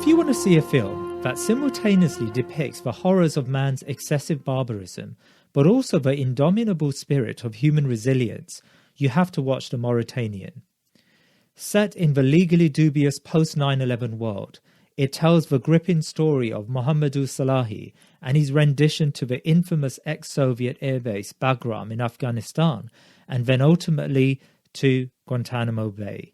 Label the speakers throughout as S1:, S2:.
S1: If you want to see a film that simultaneously depicts the horrors of man's excessive barbarism, but also the indomitable spirit of human resilience, you have to watch The Mauritanian. Set in the legally dubious post-9/11 world, it tells the gripping story of Mohamedou Ould Slahi and his rendition to the infamous ex-Soviet airbase Bagram in Afghanistan, and then ultimately to Guantanamo Bey.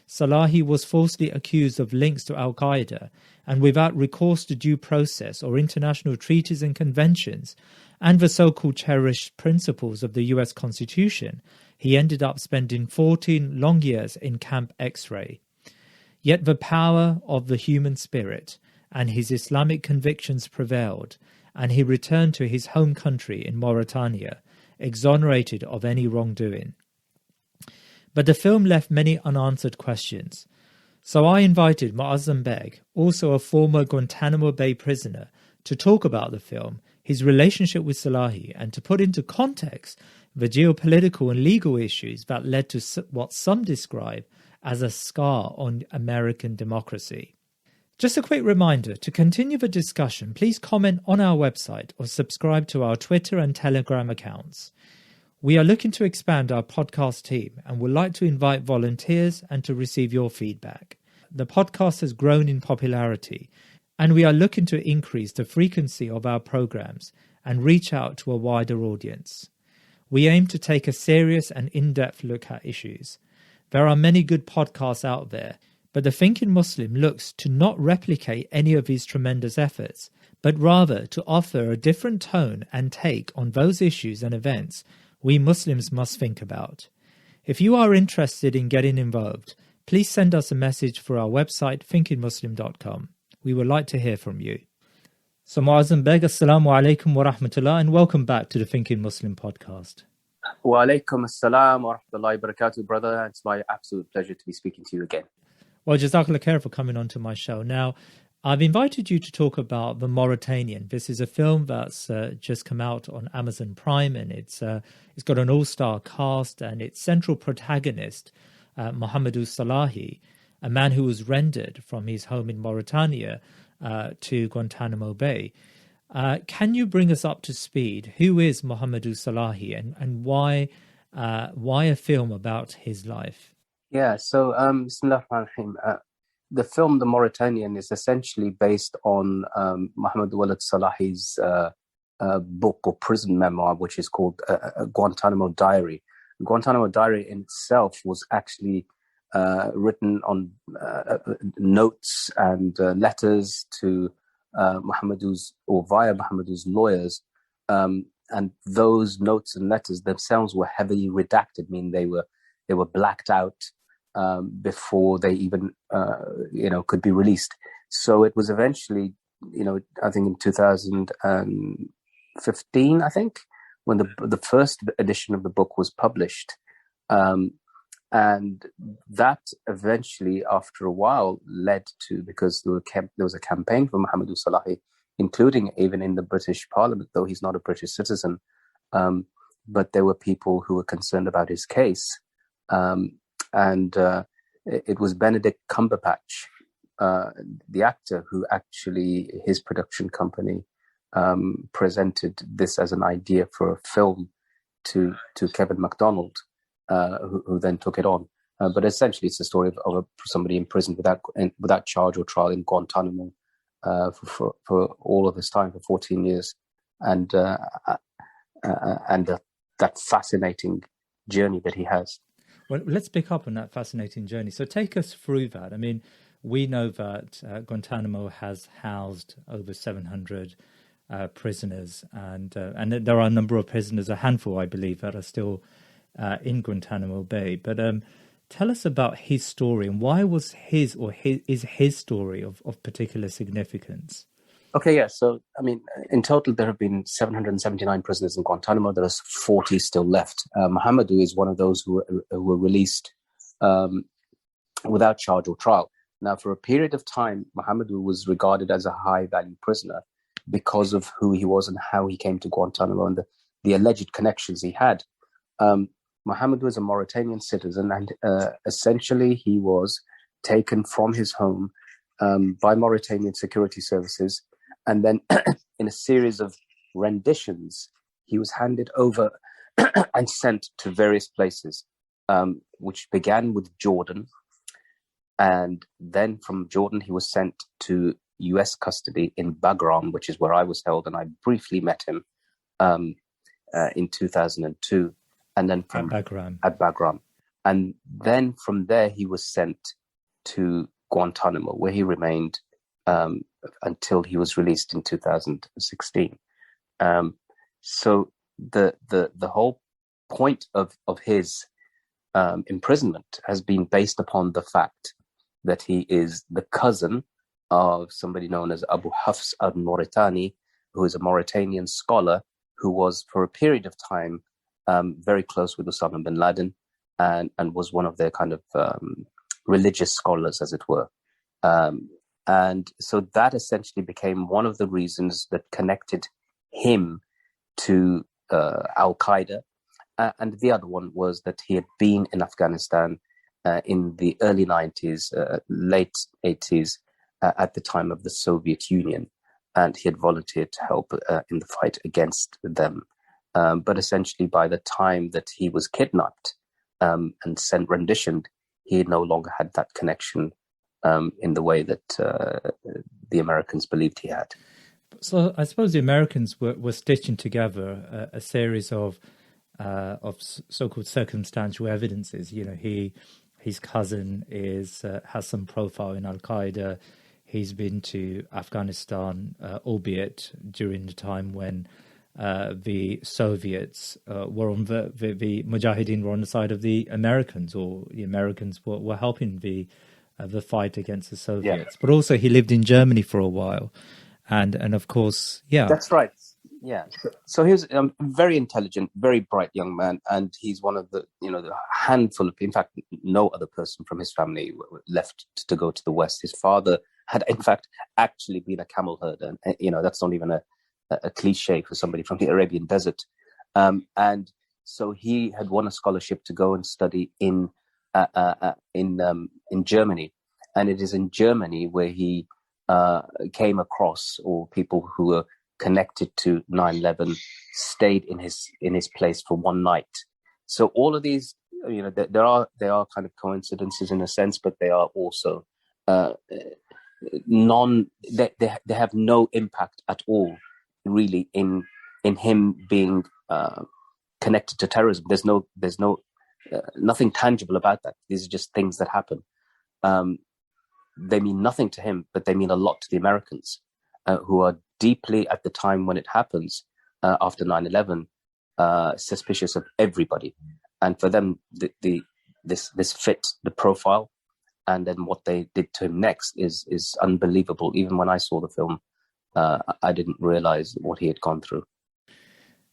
S1: Slahi was falsely accused of links to Al-Qaeda, and without recourse to due process or international treaties and conventions, and the so-called cherished principles of the US Constitution, he ended up spending 14 long years in Camp X-Ray. Yet the power of the human spirit and his Islamic convictions prevailed, and he returned to his home country in Mauritania, exonerated of any wrongdoing. But the film left many unanswered questions. So I invited Moazzam Begg, also a former Guantanamo Bay prisoner, to talk about the film, his relationship with Slahi, and to put into context the geopolitical and legal issues that led to what some describe as a scar on American democracy. Just a quick reminder, to continue the discussion, please comment on our website or subscribe to our Twitter and Telegram accounts. We are looking to expand our podcast team and would like to invite volunteers and to receive your feedback. The podcast has grown in popularity, and we are looking to increase the frequency of our programs and reach out to a wider audience. We aim to take a serious and in-depth look at issues. There are many good podcasts out there, but the Thinking Muslim looks to not replicate any of these tremendous efforts, but rather to offer a different tone and take on those issues and events we Muslims must think about. If you are interested in getting involved, please send us a message through our website thinkingmuslim.com. We would like to hear from you. So Moazzam Begg, assalamu alaikum wa rahmatullah, and welcome back to the Thinking Muslim podcast.
S2: Wa alaikum assalam wa rahmatullahi wa barakatuh, brother. It's my absolute pleasure to be speaking to you again.
S1: Well, Jazakallah khair for coming onto my show. Now, I've invited you to talk about The Mauritanian. This is a film that's just come out on Amazon Prime, and it's got an all-star cast, and its central protagonist, Mohamedou Ould Slahi, a man who was rendered from his home in Mauritania to Guantanamo Bay. Can you bring us up to speed? Who is Mohamedou Ould Slahi, and why a film about his life?
S2: Yeah, so Bismillah ar-Rahman ar-Rahim. The film The Mauritanian is essentially based on Mohamedou Ould Slahi's book or prison memoir, which is called Guantanamo Diary. Guantanamo Diary in itself was actually written on notes and letters to Mohamedou's, or via Mohamedou's lawyers, and those notes and letters themselves were heavily redacted, meaning they were blacked out before they even could be released. So it was eventually, I think in 2015, I think, when the first edition of the book was published. And that eventually, after a while, led to, because there was a campaign for Mohamedou Ould Slahi, including even in the British Parliament, though he's not a British citizen, but there were people who were concerned about his case. And it was Benedict Cumberbatch, the actor, who actually, his production company presented this as an idea for a film to Kevin MacDonald, who then took it on. But essentially, it's a story of somebody imprisoned without charge or trial in Guantanamo for all of this time, for 14 years, and that fascinating journey that he has.
S1: Well, let's pick up on that fascinating journey. So take us through that. I mean, we know that Guantanamo has housed over 700 prisoners, and there are a number of prisoners, a handful, I believe, that are still in Guantanamo Bay. But tell us about his story, and why was his story of particular significance?
S2: Okay, yeah. So, I mean, in total, there have been 779 prisoners in Guantanamo. There are 40 still left. Mohamedou is one of those who were released without charge or trial. Now, for a period of time, Mohamedou was regarded as a high-value prisoner because of who he was and how he came to Guantanamo and the alleged connections he had. Mohamedou is a Mauritanian citizen, and essentially he was taken from his home by Mauritanian security services. And then in a series of renditions, he was handed over and sent to various places, which began with Jordan. And then from Jordan, he was sent to US custody in Bagram, which is where I was held. And I briefly met him in 2002. And then from
S1: at
S2: Bagram. And then from there, he was sent to Guantanamo, where he remained until he was released in 2016. So the whole point of his imprisonment has been based upon the fact that he is the cousin of somebody known as Abu Hafs al-Mauritani, who is a Mauritanian scholar who was, for a period of time, very close with Osama bin Laden and was one of their kind of religious scholars, as it were. And so that essentially became one of the reasons that connected him to Al-Qaeda. And the other one was that he had been in Afghanistan in the early 90s, late 80s, at the time of the Soviet Union. And he had volunteered to help in the fight against them. But essentially, by the time that he was kidnapped and sent renditioned, he no longer had that connection in the way that the Americans believed he had.
S1: So I suppose the Americans were stitching together a series of so-called circumstantial evidences. You know, his cousin has some profile in Al-Qaeda. He's been to Afghanistan, albeit during the time when the Soviets were on the Mujahideen were on the side of the Americans, or the Americans were helping the fight against the Soviets. Yeah. But also he lived in Germany for a while, and of course, yeah,
S2: that's right. Yeah, so he was a very intelligent, very bright young man, and he's one of the the handful of, in fact, no other person from his family left to go to the West. His father had, in fact, actually been a camel herder, and that's not even a cliche for somebody from the Arabian desert. And so he had won a scholarship to go and study in Germany, and it is in Germany where he came across, or people who were connected to 9/11 stayed in his place for one night. So all of these, there are kind of coincidences in a sense, but they are also they have no impact at all, really, in him being connected to terrorism. There's no nothing tangible about that. These are just things that happen. They mean nothing to him, but they mean a lot to the Americans, who are deeply, at the time when it happens, after 9/11, suspicious of everybody. And for them, this fit the profile. And then what they did to him next is unbelievable. Even when I saw the film, I didn't realize what he had gone through.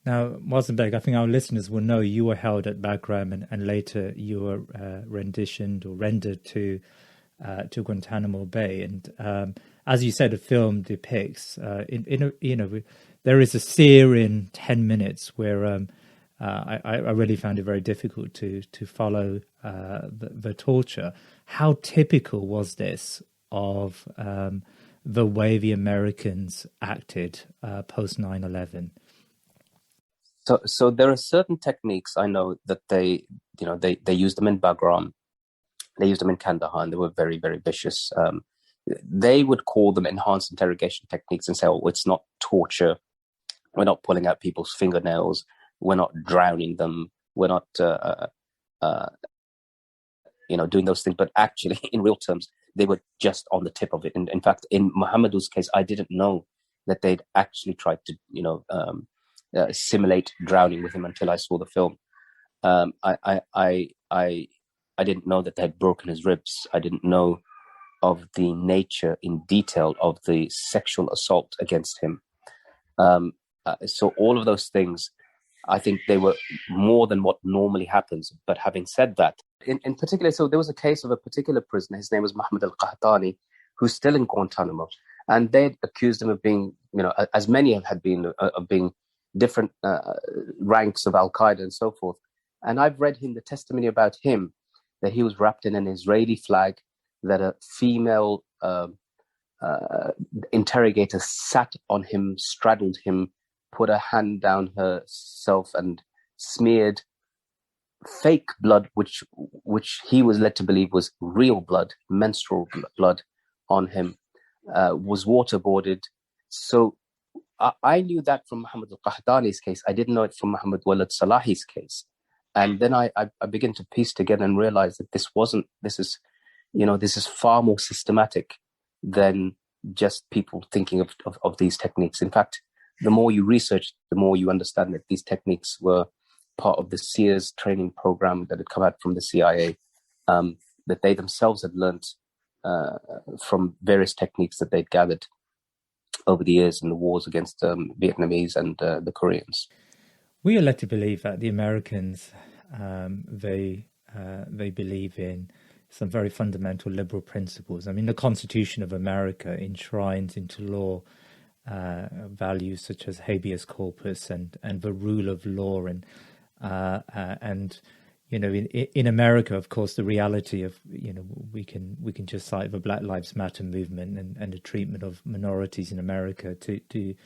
S1: Now, Moazzam Begg, I think our listeners will know you were held at Bagram, and later you were rendered to Guantanamo Bay. And as you said, the film depicts, there is a searing 10 minutes where I really found it very difficult to follow the torture. How typical was this of the way the Americans acted post 9/11?
S2: So there are certain techniques I know that they used them in Bagram, they used them in Kandahar, and they were very, very vicious. They would call them enhanced interrogation techniques and say, "Oh, it's not torture. We're not pulling out people's fingernails. We're not drowning them. We're not, doing those things." But actually, in real terms, they were just on the tip of it. And in fact, in Mohamedou's case, I didn't know that they'd actually tried to, simulate drowning with him until I saw the film. I didn't know that they had broken his ribs. I didn't know of the nature in detail of the sexual assault against him. So all of those things, I think they were more than what normally happens. But having said that, in particular, so there was a case of a particular prisoner. His name was Mohamedou Ould, who's still in Guantanamo. And they accused him of being, as many had been, of being different ranks of Al-Qaeda and so forth. And I've read him the testimony about him, that he was wrapped in an Israeli flag, that a female interrogator sat on him, straddled him, put a hand down herself, and smeared fake blood, which he was led to believe was real blood, menstrual blood, on him, was waterboarded. So I knew that from Mohammed al-Qahtani's case. I didn't know it from Mohamedou Ould Slahi's case. And then I began to piece together and realize that this is far more systematic than just people thinking of these techniques. In fact, the more you research, the more you understand that these techniques were part of the Sears training program that had come out from the CIA, that they themselves had learnt from various techniques that they'd gathered over the years in the wars against Vietnamese and the Koreans.
S1: We are led to believe that the Americans, they believe in some very fundamental liberal principles. I mean, the Constitution of America enshrines into law values such as habeas corpus and the rule of law, and you know, in America, of course, the reality of, you know, we can just cite the Black Lives Matter movement and the treatment of minorities in America to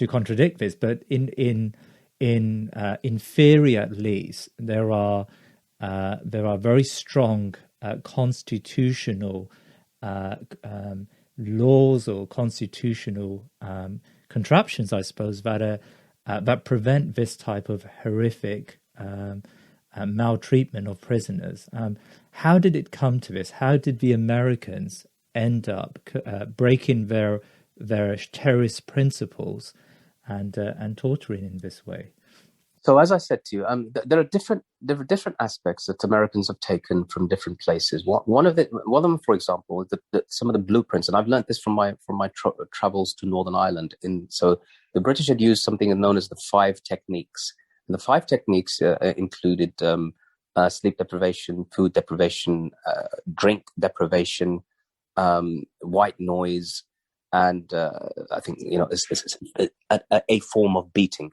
S1: contradict this. But in theory, at least, there are very strong constitutional laws or constitutional contraptions, I suppose, that prevent this type of horrific maltreatment of prisoners. How did it come to this? How did the Americans end up breaking their cherished principles and torturing in this way?
S2: So, as I said to you, there are different aspects that Americans have taken from different places. One of them, for example, some of the blueprints, and I've learned this from my travels to Northern Ireland. So, the British had used something known as the 5 techniques. And the 5 techniques included sleep deprivation, food deprivation, drink deprivation, white noise, and I think, you know, a form of beating.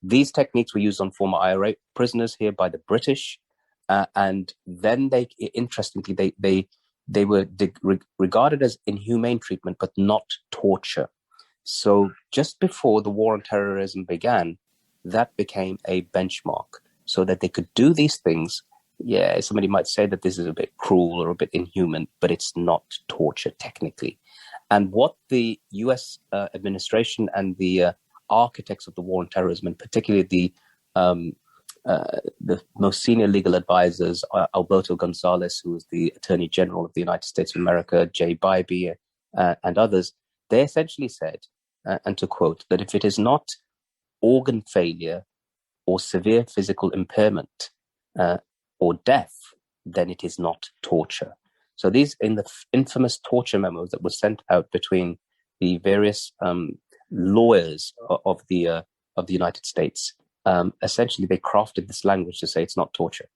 S2: These techniques were used on former IRA prisoners here by the British, and then interestingly, they were regarded as inhumane treatment, but not torture. So just before the war on terrorism began, that became a benchmark, so that they could do these things. Yeah, somebody might say that this is a bit cruel or a bit inhuman, but it's not torture technically. And what the U.S. administration and the architects of the war on terrorism, and particularly the most senior legal advisors, Alberto Gonzales, who was the Attorney General of the United States of America, Jay Bybee, and others, they essentially said, and to quote, that if it is not organ failure or severe physical impairment or death, then it is not torture. So these, in the infamous torture memos that were sent out between the various lawyers of the United States, essentially they crafted this language to say it's not torture.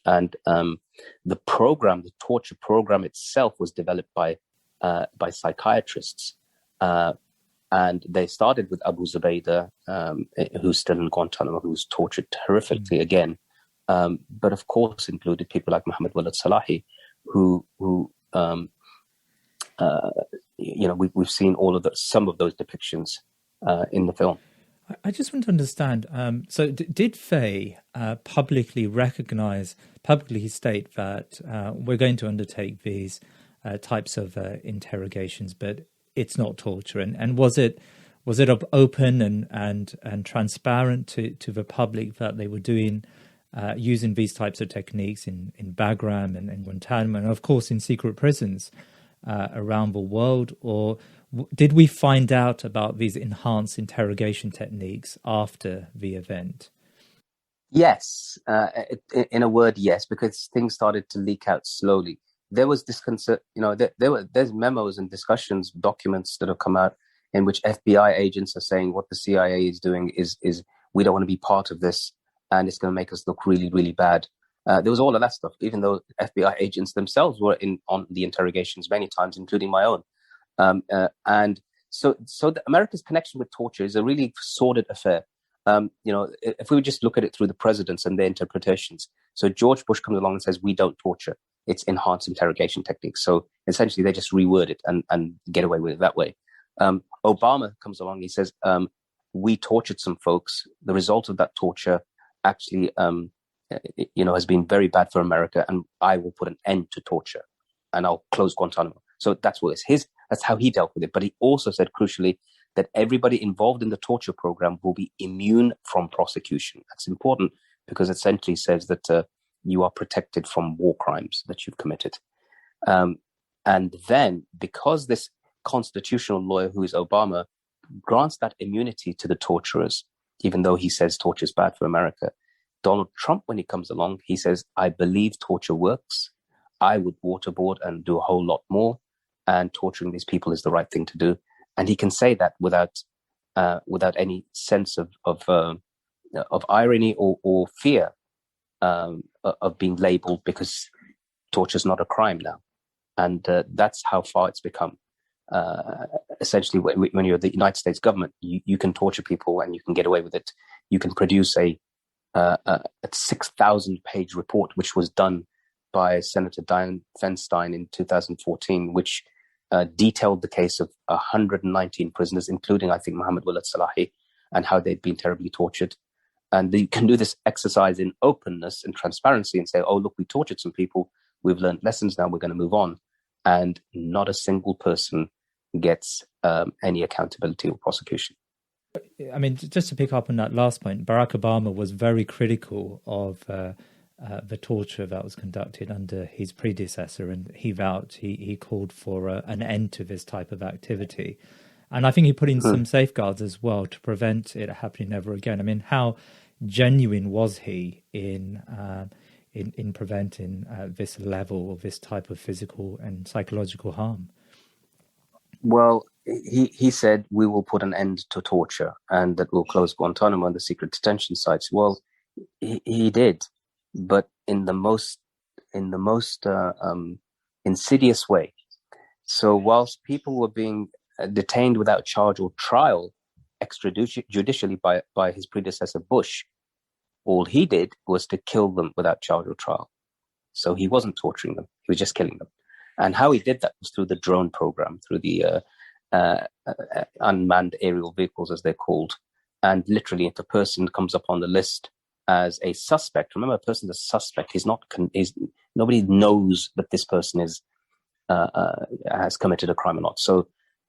S2: And the torture program itself, was developed by psychiatrists. And they started with Abu Zubaydah, who's still in Guantanamo, who's tortured horrifically again. But of course included people like Mohamedou Ould Slahi, who you know, we've seen some of those depictions in the film.
S1: I just want to understand. So, did they publicly state that we're going to undertake these types of interrogations, but it's not torture? And was it open and transparent to the public that they were doing using these types of techniques in Bagram and Guantanamo, and of course in secret prisons around the world? Or did we find out about these enhanced interrogation techniques after the event?
S2: Yes, in a word, yes, because things started to leak out slowly. There was this concern, you know, there's memos and discussions, documents that have come out in which FBI agents are saying what the CIA is doing is we don't want to be part of this, and it's going to make us look really, really bad. There was all of that stuff, even though FBI agents themselves were on the interrogations many times, including my own. And so America's connection with torture is a really sordid affair. You know, if we would just look at it through the presidents and their interpretations. So George Bush comes along and says, we don't torture. It's enhanced interrogation techniques. So Essentially, they just reword it and get away with it that way. Obama comes along. He says, we tortured some folks. The result of that torture actually, has been very bad for America, and I will put an end to torture, and I'll close Guantanamo. So that's how he dealt with it. But he also said, crucially, that everybody involved in the torture program will be immune from prosecution. That's important because it essentially says that you are protected from war crimes that you've committed. And then, because this constitutional lawyer, who is Obama, grants that immunity to the torturers, even though he says torture is bad for America, Donald Trump, when he comes along, he says, I believe torture works. I would waterboard and do a whole lot more. And torturing these people is the right thing to do. And he can say that without any sense of irony or fear of being labeled, because torture is not a crime now. And that's how far it's become. Essentially, when you're the United States government, you can torture people and you can get away with it. You can produce a 6,000-page report, which was done by Senator Dianne Feinstein in 2014, which detailed the case of 119 prisoners, including, I think, Mohamedou Ould Slahi, and how they'd been terribly tortured. And you can do this exercise in openness and transparency and say, oh, look, we tortured some people. We've learned lessons. Now we're going to move on. And not a single person gets any accountability or prosecution.
S1: I mean, just to pick up on that last point, Barack Obama was very critical of the torture that was conducted under his predecessor, and he called for an end to this type of activity. And I think he put in some safeguards as well to prevent it happening ever again. I mean, how genuine was he in preventing this level of this type of physical and psychological harm?
S2: Well, he said, we will put an end to torture and that we'll close Guantanamo and the secret detention sites. Well, he did, but in the most insidious way. So whilst people were being detained without charge or trial extrajudicially by his predecessor Bush, all he did was to kill them without charge or trial. So he wasn't torturing them; he was just killing them. And how he did that was through the drone program, through the unmanned aerial vehicles, as they're called. And literally, if a person comes up on the list as a suspect, remember, a person's a suspect. Nobody knows that this person has committed a crime or not. So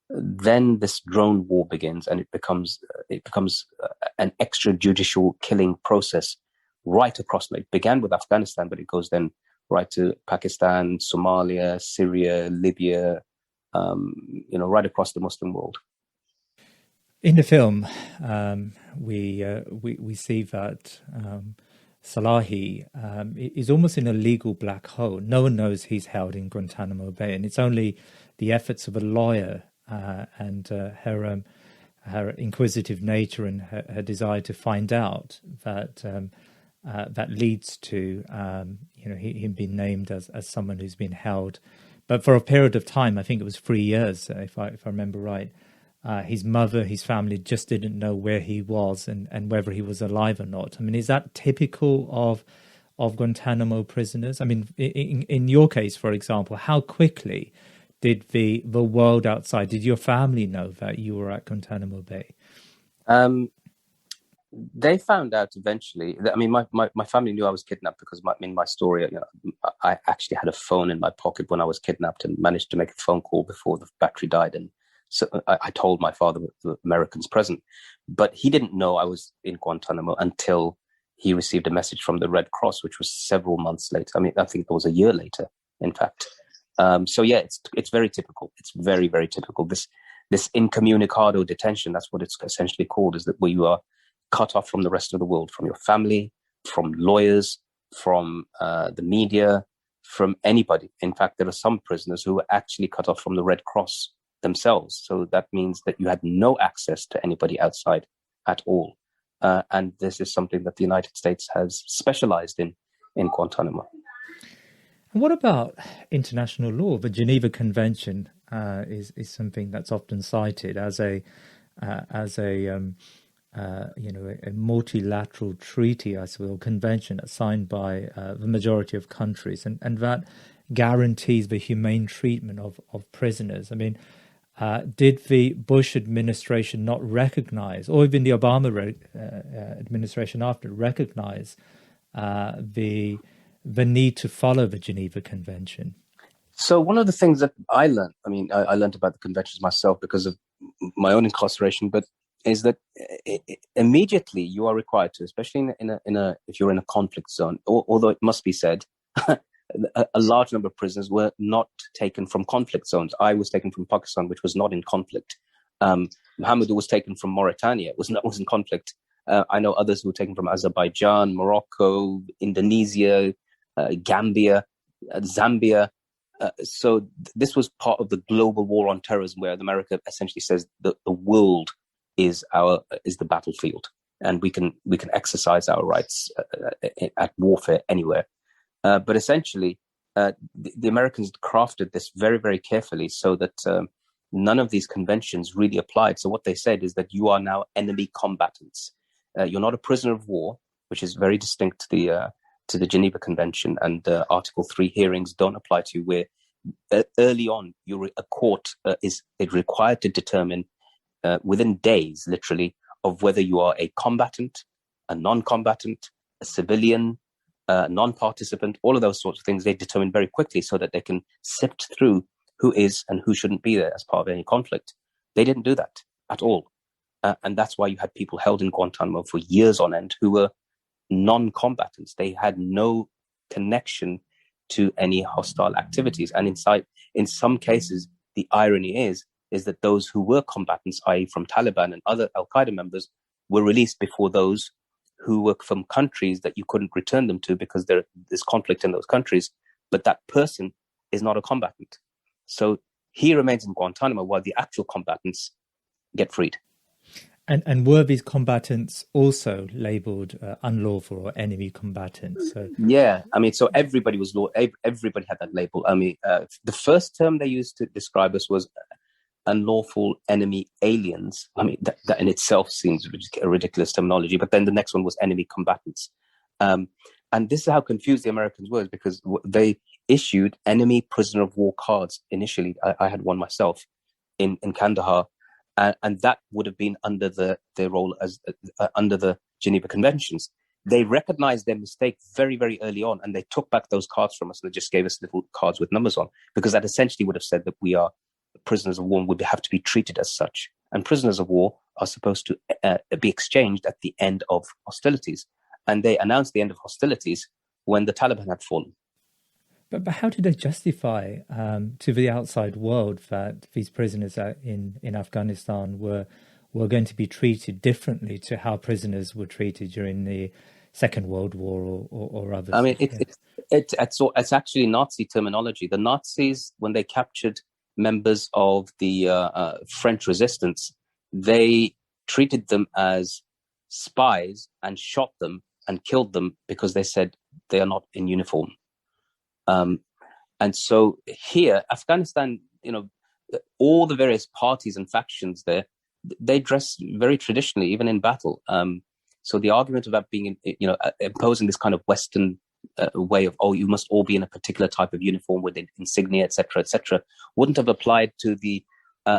S2: then this drone war begins, and it becomes an extrajudicial killing process right across. It began with Afghanistan, but it goes then right to Pakistan, Somalia, Syria, Libya, right across the Muslim world.
S1: In the film, we see that Slahi is almost in a legal black hole. No one knows he's held in Guantanamo Bay, and it's only the efforts of a lawyer and her inquisitive nature and her desire to find out that leads to him being named as someone who's been held, but for a period of time. I think it was 3 years, if I remember right. His mother, his family just didn't know where he was and whether he was alive or not. I mean, is that typical of Guantanamo prisoners? I mean, in your case, for example, how quickly did the world outside, did your family know that you were at Guantanamo Bay?
S2: They found out eventually. I mean, my family knew I was kidnapped because my story, I actually had a phone in my pocket when I was kidnapped and managed to make a phone call before the battery died. And so I told my father the Americans present, but he didn't know I was in Guantanamo until he received a message from the Red Cross, which was several months later. I mean, I think it was a year later, in fact. So yeah, it's very typical. It's very, very typical. This incommunicado detention, that's what it's essentially called, is that where you are cut off from the rest of the world, from your family, from lawyers, from the media, from anybody. In fact, there are some prisoners who were actually cut off from the Red Cross themselves. So that means that you had no access to anybody outside at all. And this is something that the United States has specialized in Guantanamo.
S1: And what about international law? The Geneva Convention is something that's often cited as a multilateral treaty, I suppose, convention that's signed by the majority of countries, and that guarantees the humane treatment of prisoners. I mean, did the Bush administration not recognize, or even the Obama administration after, recognize the need to follow the Geneva Convention?
S2: So one of the things that I learned, I learned about the conventions myself because of my own incarceration, but is that immediately you are required to, especially if you're in a conflict zone, although it must be said, a large number of prisoners were not taken from conflict zones. I was taken from Pakistan, which was not in conflict. Mohamedou was taken from Mauritania, was in conflict. I know others who were taken from Azerbaijan, Morocco, Indonesia, Gambia, Zambia. So this was part of the global war on terrorism, where America essentially says that the world is the battlefield, and we can exercise our rights at warfare anywhere. But essentially, the Americans crafted this very, very carefully so that none of these conventions really applied. So what they said is that you are now enemy combatants. You're not a prisoner of war, which is very distinct to the Geneva Convention, and Article 3 hearings don't apply to you, where early on a court is required to determine within days, literally, of whether you are a combatant, a non-combatant, a civilian, non-participant, all of those sorts of things. They determine very quickly so that they can sift through who is and who shouldn't be there as part of any conflict. They didn't do that at all. And that's why you had people held in Guantanamo for years on end who were non-combatants. They had no connection to any hostile activities. And in some cases, the irony is that those who were combatants, i.e. from Taliban and other Al-Qaeda members, were released before those who were from countries that you couldn't return them to because there's conflict in those countries. But that person is not a combatant. So he remains in Guantanamo while the actual combatants get freed.
S1: And were these combatants also labeled unlawful or enemy combatants? So...
S2: Yeah, so everybody everybody had that label. The first term they used to describe us was unlawful enemy aliens. That in itself seems a ridiculous terminology. But then the next one was enemy combatants, and this is how confused the Americans were, because they issued enemy prisoner of war cards initially. I had one myself in Kandahar. And that would have been under their role as under the Geneva Conventions. They recognized their mistake very, very early on, and they took back those cards from us, and they just gave us little cards with numbers on, because that essentially would have said that we are prisoners of war and would have to be treated as such. And prisoners of war are supposed to be exchanged at the end of hostilities. And they announced the end of hostilities when the Taliban had fallen.
S1: But how did they justify to the outside world that these prisoners in Afghanistan were going to be treated differently to how prisoners were treated during the Second World War or others?
S2: It's actually Nazi terminology. The Nazis, when they captured members of the French resistance, they treated them as spies and shot them and killed them because they said they are not in uniform. And so here, Afghanistan, all the various parties and factions there, they dress very traditionally, even in battle. So the argument about being, imposing this kind of Western way of, you must all be in a particular type of uniform with insignia, etc., wouldn't have applied to the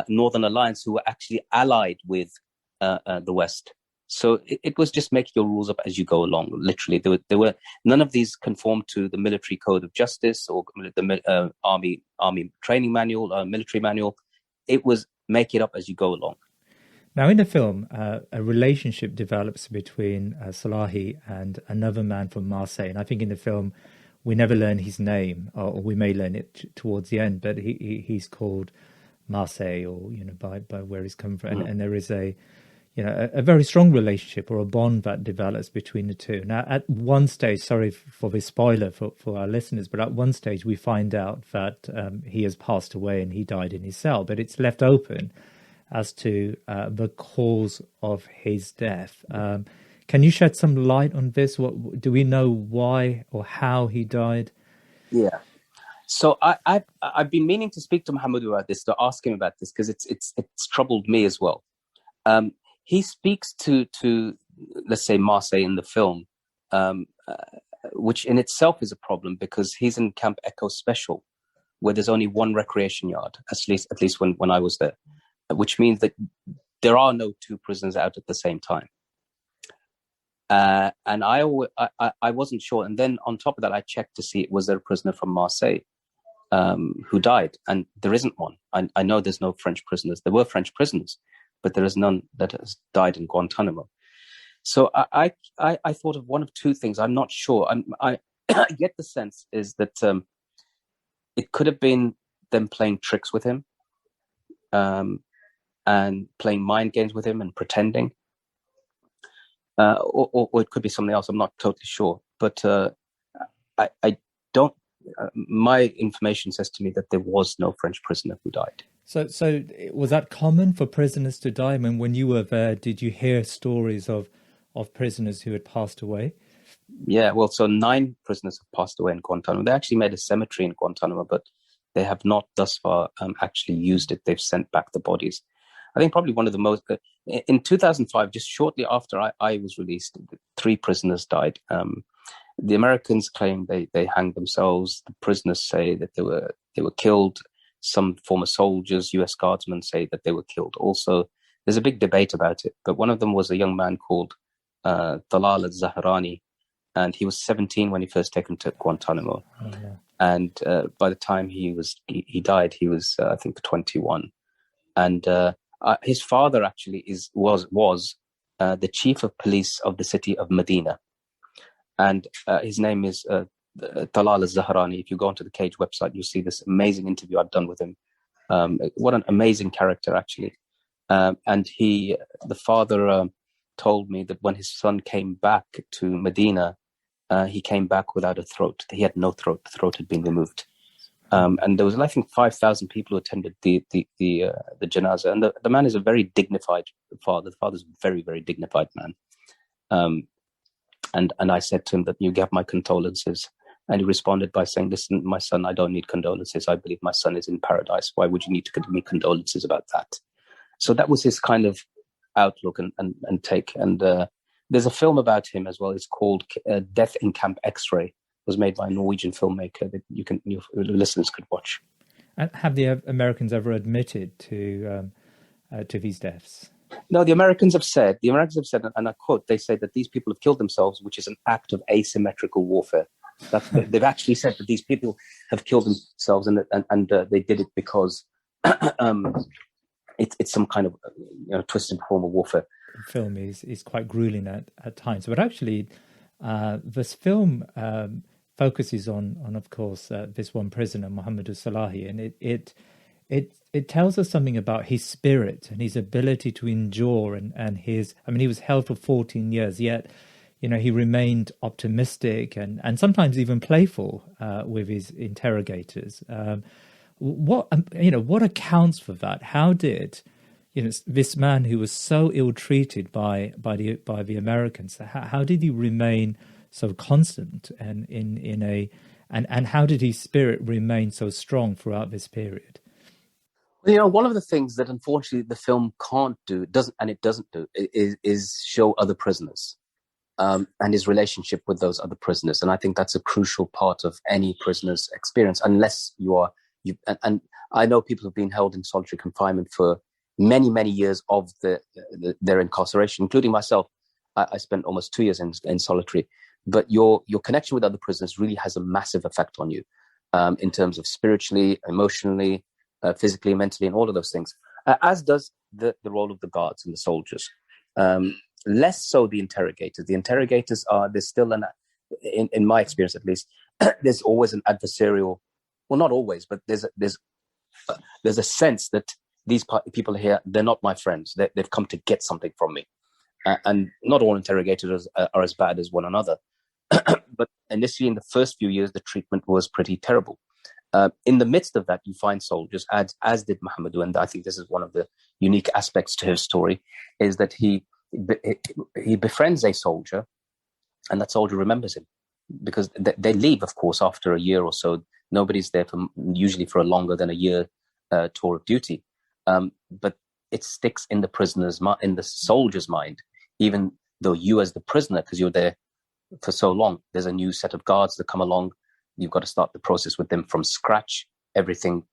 S2: Northern Alliance, who were actually allied with the West. So it was just make your rules up as you go along. Literally, there were none of these conformed to the military code of justice or the army training manual, military manual. It was make it up as you go along.
S1: Now, in the film, a relationship develops between Slahi and another man from Marseille, and I think in the film we never learn his name, or we may learn it towards the end. But he's called Marseille, or by where he's come from, and there is a very strong relationship or a bond that develops between the two. Now, at one stage, sorry for the spoiler for our listeners, but at one stage we find out that he has passed away and he died in his cell, but it's left open as to the cause of his death. Can you shed some light on this? What do we know why or how he died?
S2: Yeah. So I've been meaning to speak to Mohamedou about this, to ask him about this, because it's troubled me as well. He speaks to let's say Marseille in the film which in itself is a problem because he's in Camp Echo Special, where there's only one recreation yard, at least when I was there, which means that there are no two prisoners out at the same time. And I wasn't sure. And then on top of that, I checked to see, was there a prisoner from Marseille who died? And there isn't one. I know there's no French prisoners. There were French prisoners, but there is none that has died in Guantanamo. So I thought of one of two things. I'm not sure. I get the sense is that it could have been them playing tricks with him and playing mind games with him and pretending. Or it could be something else. I'm not totally sure. But I don't... my information says to me that there was no French prisoner who died.
S1: So was that common for prisoners to die? I mean, when you were there, did you hear stories of prisoners who had passed away?
S2: Yeah, well, so 9 prisoners have passed away in Guantanamo. They actually made a cemetery in Guantanamo, but they have not thus far actually used it. They've sent back the bodies. I think probably one of the most... in 2005, just shortly after I was released, 3 prisoners died. The Americans claim they hanged themselves. The prisoners say that they were killed. Some former soldiers, US guardsmen, say that they were killed. Also, there's a big debate about it. But one of them was a young man called Talal al-Zahrani, and he was 17 when he first taken to Guantanamo. Oh, yeah. And by the time he died, he was I think 21. And his father actually was the chief of police of the city of Medina, and his name is Talal al-Zahrani. If you go onto the Cage website, you'll see this amazing interview I've done with him. What an amazing character, actually. And the father told me that when his son came back to Medina, he came back without a throat. He had no throat. The throat had been removed. And there was, I think, 5,000 people who attended the janazah. And the man is a very dignified father. The father's a very, very dignified man. And I said to him that you have my condolences. And he responded by saying, listen, my son, I don't need condolences. I believe my son is in paradise. Why would you need to give me condolences about that? So that was his kind of outlook and take. And there's a film about him as well. It's called Death in Camp X-Ray. It was made by a Norwegian filmmaker that your listeners could watch.
S1: And have the Americans ever admitted to these deaths?
S2: No, the Americans have said, and I quote, they say that these people have killed themselves, which is an act of asymmetrical warfare. They've actually said that these people have killed themselves and they did it because it's some kind of twisted form of warfare.
S1: The film is quite grueling at times, but actually this film focuses on of course this one prisoner, Mohamedou Slahi, and it tells us something about his spirit and his ability to endure and his... I mean, he was held for 14 years, yet he remained optimistic and sometimes even playful with his interrogators. What accounts for that? How did this man who was so ill-treated by the Americans, how did he remain so constant and how did his spirit remain so strong throughout this period?
S2: One of the things that unfortunately the film can't do, doesn't do, is show other prisoners and his relationship with those other prisoners. And I think that's a crucial part of any prisoner's experience, unless and I know people have been held in solitary confinement for many, many years of their incarceration, including myself. I spent almost 2 years in solitary. But your connection with other prisoners really has a massive effect on you in terms of spiritually, emotionally, physically, mentally, and all of those things, as does the role of the guards and the soldiers. Less so the interrogators. The interrogators there's still in my experience at least, there's always an adversarial, well, not always, but there's a sense that these people here, they're not my friends. They've come to get something from me. And not all interrogators are as bad as one another. But initially, in the first few years, the treatment was pretty terrible. In the midst of that, you find soldiers, as did Mohamedou, and I think this is one of the unique aspects to his story, is that he befriends a soldier, and that soldier remembers him. Because they leave, of course, after a year or so. Nobody's there usually for a longer than a year tour of duty. But it sticks in the soldier's mind, even though you as the prisoner, because you're there for so long. There's a new set of guards that come along. You've got to start the process with them from scratch. Everything,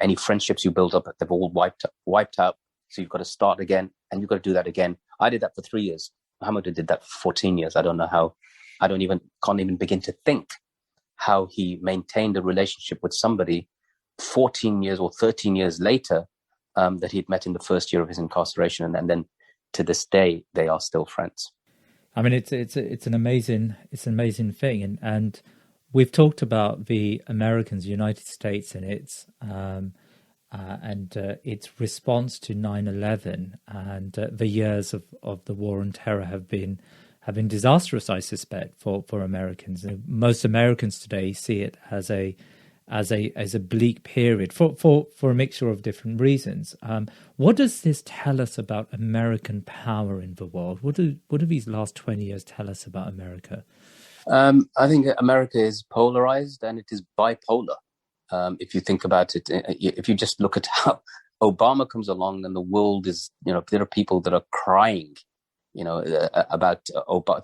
S2: any friendships you build up, they've all wiped out. So you've got to start again, and you've got to do that again. I did that for 3 years. Mohamedou did that for 14 years. I don't know how. Can't even begin to think how he maintained a relationship with somebody 14 years or 13 years later that he'd met in the first year of his incarceration, and then to this day they are still friends.
S1: I mean, it's an amazing thing, and we've talked about the Americans, the United States, and its response to 9/11, and the years of the war on terror have been disastrous, I suspect, for Americans. Most Americans today see it as a bleak period for a mixture of different reasons. What does this tell us about American power in the world? What do these last 20 years tell us about America?
S2: I think America is polarized and it is bipolar. If you think about it, if you just look at how Obama comes along and the world is, there are people that are crying, about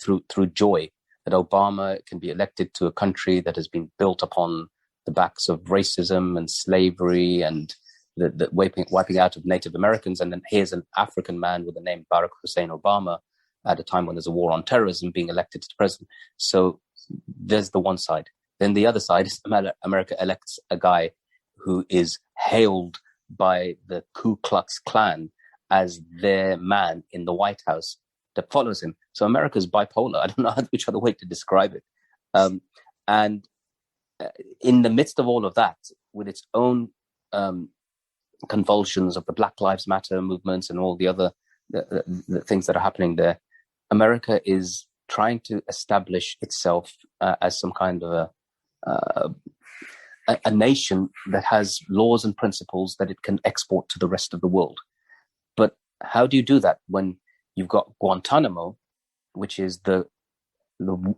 S2: through joy that Obama can be elected to a country that has been built upon the backs of racism and slavery and the wiping out of Native Americans. And then here's an African man with the name Barack Hussein Obama at a time when there's a war on terrorism being elected to president. So there's the one side. Then the other side is America elects a guy who is hailed by the Ku Klux Klan as their man in the White House that follows him. So America's bipolar. I don't know which other way to describe it. And in the midst of all of that, with its own convulsions of the Black Lives Matter movements and all the other the things that are happening there, America is trying to establish itself as some kind of a nation that has laws and principles that it can export to the rest of the world. But how do you do that when you've got Guantanamo, which is the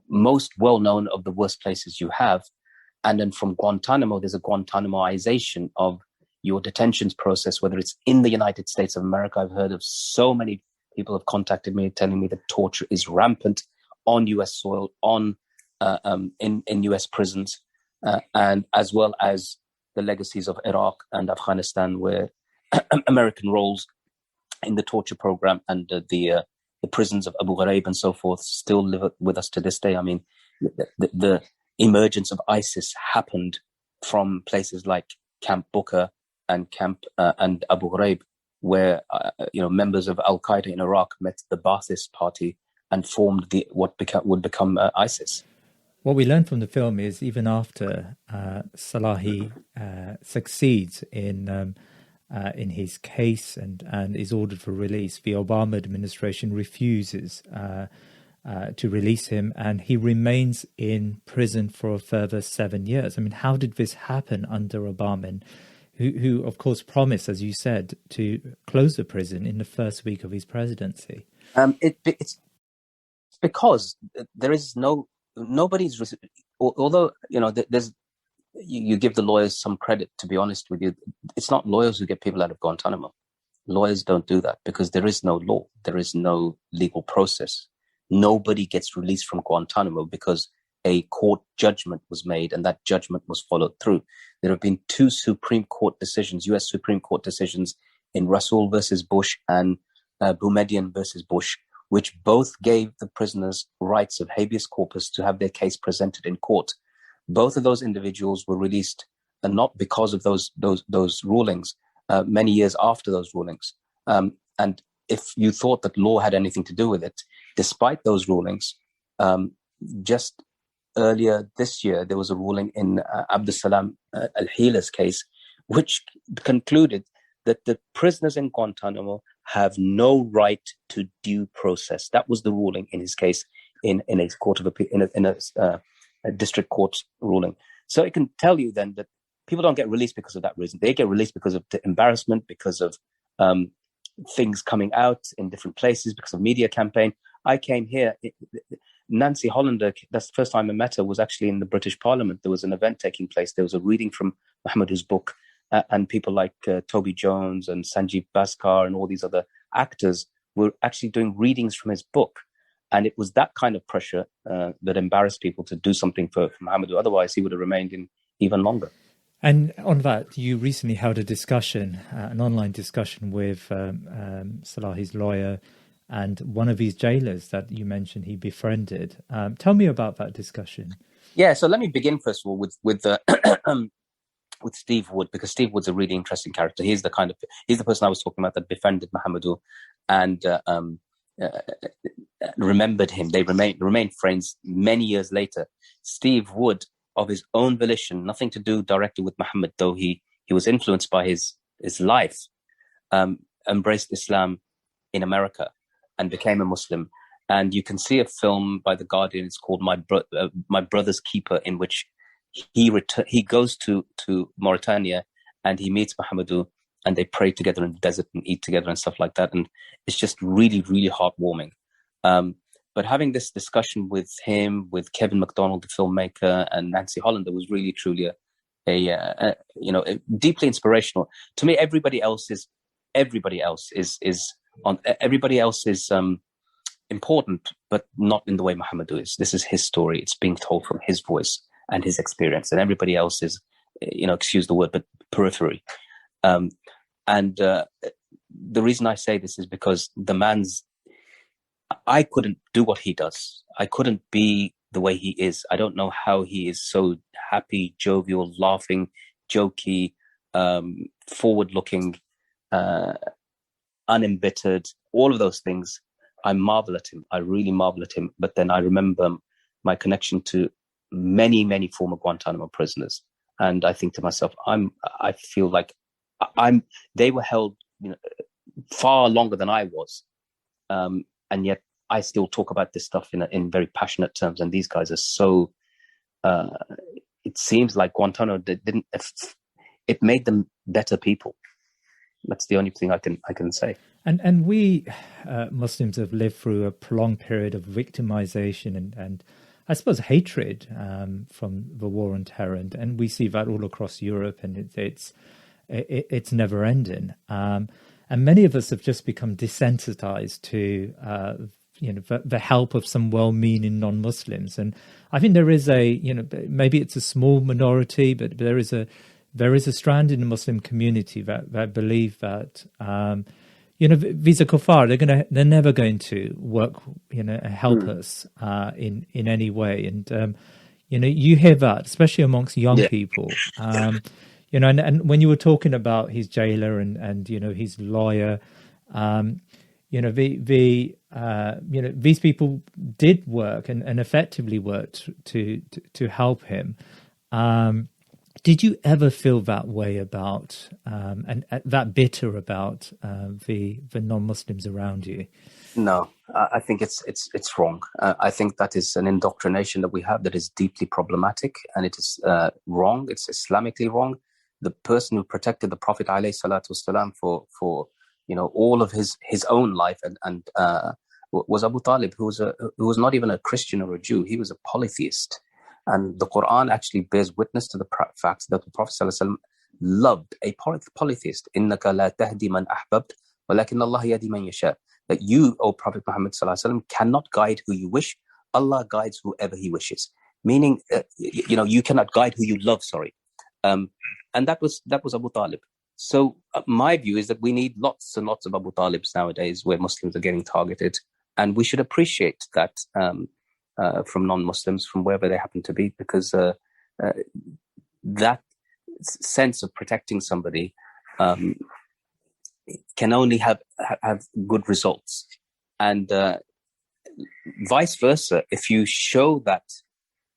S2: most well-known of the worst places you have, and then from Guantanamo, there's a Guantanamoization of your detentions process, whether it's in the United States of America. I've heard of so many people have contacted me telling me that torture is rampant on U.S. soil, in U.S. prisons, and as well as the legacies of Iraq and Afghanistan, where American roles in the torture program and the prisons of Abu Ghraib and so forth still live with us to this day. I mean, the emergence of ISIS happened from places like Camp Booker and and Abu Ghraib, where members of Al-Qaeda in Iraq met the Ba'athist Party and formed what would become ISIS.
S1: What we learned from the film is even after Slahi succeeds in his case and is ordered for release, the Obama administration refuses to release him, and he remains in prison for a further 7 years. I mean, how did this happen under Obama, who of course promised, as you said, to close the prison in the first week of his presidency?
S2: It's because there is nobody's, although there's, you give the lawyers some credit. To be honest with you, it's not lawyers who get people out of Guantanamo. Lawyers don't do that because there is no law, there is no legal process. Nobody gets released from Guantanamo because a court judgment was made and that judgment was followed through. There have been 2 Supreme Court decisions, U.S. Supreme Court decisions, in Rasool versus Bush and Boumediene versus Bush, which both gave the prisoners rights of habeas corpus to have their case presented in court. Both of those individuals were released, and not because of those rulings, many years after those rulings. And if you thought that law had anything to do with it, despite those rulings, just earlier this year, there was a ruling in Abdussalam Al-Hila's case, which concluded that the prisoners in Guantanamo have no right to due process. That was the ruling in his case in a court of appeal, in a district court ruling. So it can tell you then that people don't get released because of that reason. They get released because of the embarrassment, because of things coming out in different places, because of media campaign. I came here, Nancy Hollander, that's the first time I met her, was actually in the British Parliament. There was an event taking place. There was a reading from Mohamedou's book, and people like Toby Jones and Sanjeev Bhaskar and all these other actors were actually doing readings from his book. And it was that kind of pressure that embarrassed people to do something for Mohamedou. Otherwise, he would have remained in even longer.
S1: And on that, you recently held a discussion, an online discussion with Slahi's lawyer and one of his jailers that you mentioned he befriended. Tell me about that discussion.
S2: Yeah, so let me begin first of all with with Steve Wood, because Steve Wood's a really interesting character. He's the person I was talking about that befriended Mohamedou and remembered him. They remained friends many years later. Steve Wood, of his own volition, nothing to do directly with Muhammad, though he was influenced by his life, embraced Islam in America and became a Muslim. And you can see a film by The Guardian. It's called My Brother's Keeper, in which he goes to Mauritania and he meets Mohamedou, and they pray together in the desert and eat together and stuff like that. And it's just really, really heartwarming. But having this discussion with him, with Kevin MacDonald, the filmmaker, and Nancy Hollander was really, truly a deeply inspirational. To me, everybody else is important, but not in the way Mohamedou is. This is his story. It's being told from his voice and his experience, and everybody else is, excuse the word, but periphery. The reason I say this is because I couldn't do what he does. I couldn't be the way he is. I don't know how he is so happy, jovial, laughing, jokey, forward-looking, unembittered, all of those things. I marvel at him. I really marvel at him. But then I remember my connection to many, many former Guantanamo prisoners. And I think to myself, I feel like they were held far longer than I was. And yet I still talk about this stuff in very passionate terms. And these guys are so, it seems like Guantanamo it made them better people. That's the only thing I can say.
S1: And we Muslims have lived through a prolonged period of victimization and I suppose hatred from the war on terror, and we see that all across Europe, and it's never ending. And many of us have just become desensitized to the help of some well-meaning non-Muslims. And I think there is maybe it's a small minority, but there is a strand in the Muslim community that believe that these are kuffar. They're never going to work, help us in any way. And you hear that, especially amongst young people. And when you were talking about his jailer and his lawyer, these people did work and effectively worked to help him. Did you ever feel that way about and that bitter about the non-Muslims around you?
S2: No, I think it's wrong. I think that is an indoctrination that we have that is deeply problematic, and it is wrong. It's Islamically wrong. The person who protected the Prophet ﷺ for all of his own life and was Abu Talib, who was not even a Christian or a Jew. He was a polytheist. And the Quran actually bears witness to the fact that the Prophet ﷺ loved a polytheist. إِنَّكَ لَا تَهْدِي مَنْ أَحْبَبْتَ وَلَكِنَّ اللَّهَ يَهْدِي مَنْ يَشَاءُ. That you, O Prophet Muhammad ﷺ, cannot guide who you wish. Allah guides whoever He wishes. Meaning, you cannot guide who you love. Sorry, and that was Abu Talib. So my view is that we need lots and lots of Abu Talibs nowadays, where Muslims are getting targeted, and we should appreciate that. From non-Muslims, from wherever they happen to be, because that sense of protecting somebody can only have good results. And vice versa, if you show that,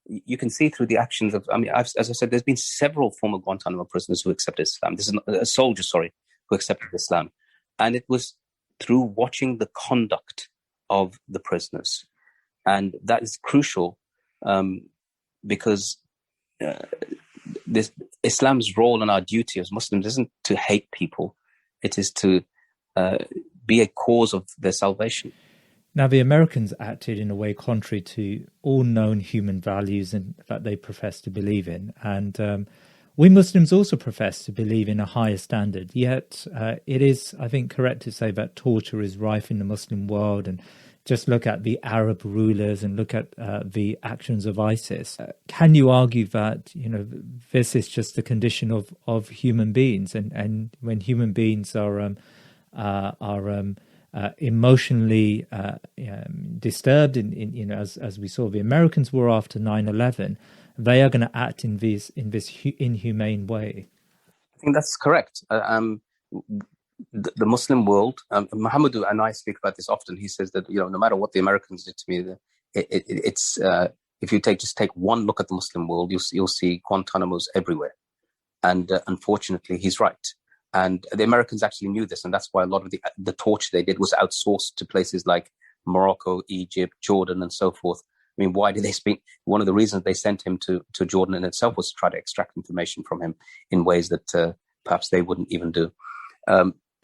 S2: you can see through the actions of, as I said, there's been several former Guantanamo prisoners who accepted Islam. This is a soldier, who accepted Islam. And it was through watching the conduct of the prisoners. And that is crucial because Islam's role and our duty as Muslims isn't to hate people. It is to be a cause of their salvation.
S1: Now, the Americans acted in a way contrary to all known human values and that they profess to believe in. And we Muslims also profess to believe in a higher standard. Yet it is, I think, correct to say that torture is rife in the Muslim world, and just look at the Arab rulers and look at the actions of ISIS. Can you argue that, this is just the condition of human beings, and when human beings are emotionally disturbed, as we saw the Americans were after 9/11, they are going to act in this inhumane way?
S2: I think that's correct. The Muslim world, Mohamedou and I speak about this often. He says that no matter what the Americans did to me, it's if you just take one look at the Muslim world, you'll see Guantanamos everywhere, and unfortunately, he's right. And the Americans actually knew this, and that's why a lot of the torture they did was outsourced to places like Morocco, Egypt, Jordan, and so forth. I mean, why did they speak? One of the reasons they sent him to Jordan in itself was to try to extract information from him in ways that perhaps they wouldn't even do.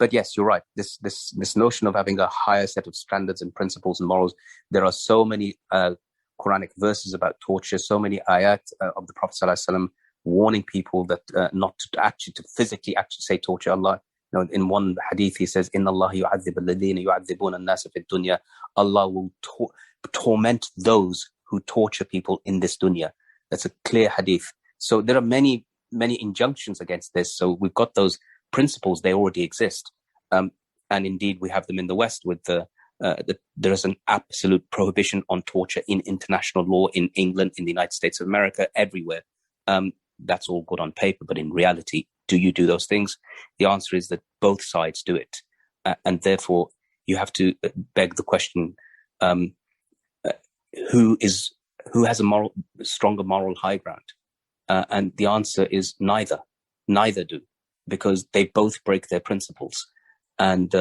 S2: But yes, you're right. This notion of having a higher set of standards and principles and morals. There are so many Quranic verses about torture, so many ayat of the Prophet ﷺ warning people that not to physically say torture. Allah, in one hadith, he says, "Inna Allah yu'adhib alladhina yu'adhibuna an-nasa fi dunya." Allah will torment those who torture people in this dunya. That's a clear hadith. So there are many injunctions against this. So we've got those principles; they already exist, and indeed we have them in the West. With there is an absolute prohibition on torture in international law in England, in the United States of America, everywhere. That's all good on paper, but in reality, do you do those things? The answer is that both sides do it, and therefore you have to beg the question: who has a stronger moral high ground? And the answer is neither. Neither do, because they both break their principles. And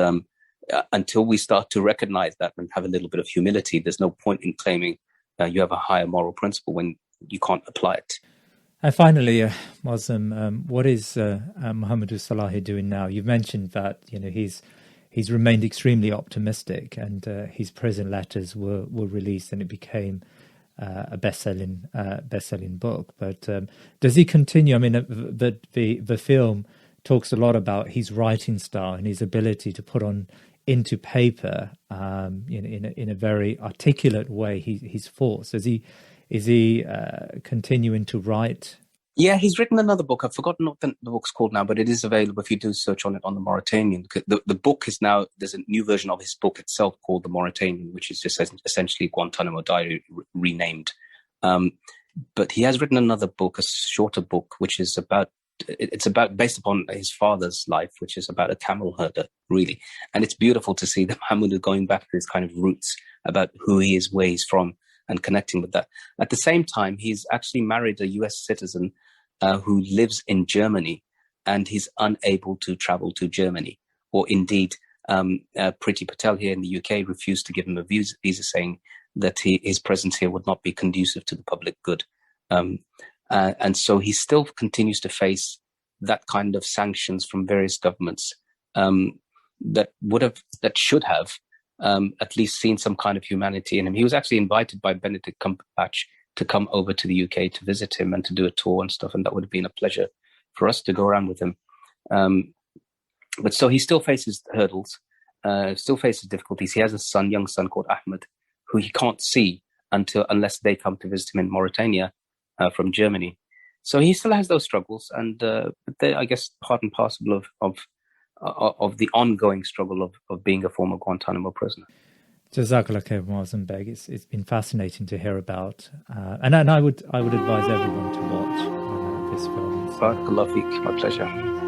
S2: until we start to recognize that and have a little bit of humility, there's no point in claiming you have a higher moral principle when you can't apply it.
S1: And finally, Moazzam, what is Mohamedou Slahi doing now? You've mentioned that he's remained extremely optimistic, and his prison letters were released, and it became a best-selling book. But does he continue? I mean, the film talks a lot about his writing style and his ability to put into paper, in a very articulate way, his thoughts. Is he continuing to write?
S2: Yeah, he's written another book. I've forgotten what the book's called now, but it is available if you do search on it on the Mauritanian. The book is now, there's a new version of his book itself called the Mauritanian, which is just essentially Guantanamo Diary renamed. But he has written another book, a shorter book, which is based upon his father's life, which is about a camel herder, really. And it's beautiful to see that Mohamedou going back to his kind of roots about who he is, where he's from, and connecting with that. At the same time, he's actually married a US citizen who lives in Germany, and he's unable to travel to Germany. Or indeed, Priti Patel here in the UK refused to give him a visa, saying that his presence here would not be conducive to the public good. And so he still continues to face that kind of sanctions from various governments that should have at least seen some kind of humanity in him. He was actually invited by Benedict Cumberbatch to come over to the UK to visit him and to do a tour and stuff, and that would have been a pleasure for us to go around with him. But so he still faces hurdles, still faces difficulties. He has a young son called Ahmed, who he can't see unless they come to visit him in Mauritania from Germany. So he still has those struggles, and they're, I guess, part and parcel of the ongoing struggle of being a former Guantanamo prisoner.
S1: Jazakallah khair, Moazzam Begg. It's been fascinating to hear about, and I would advise everyone to watch this film.
S2: Barakallah feek, my pleasure.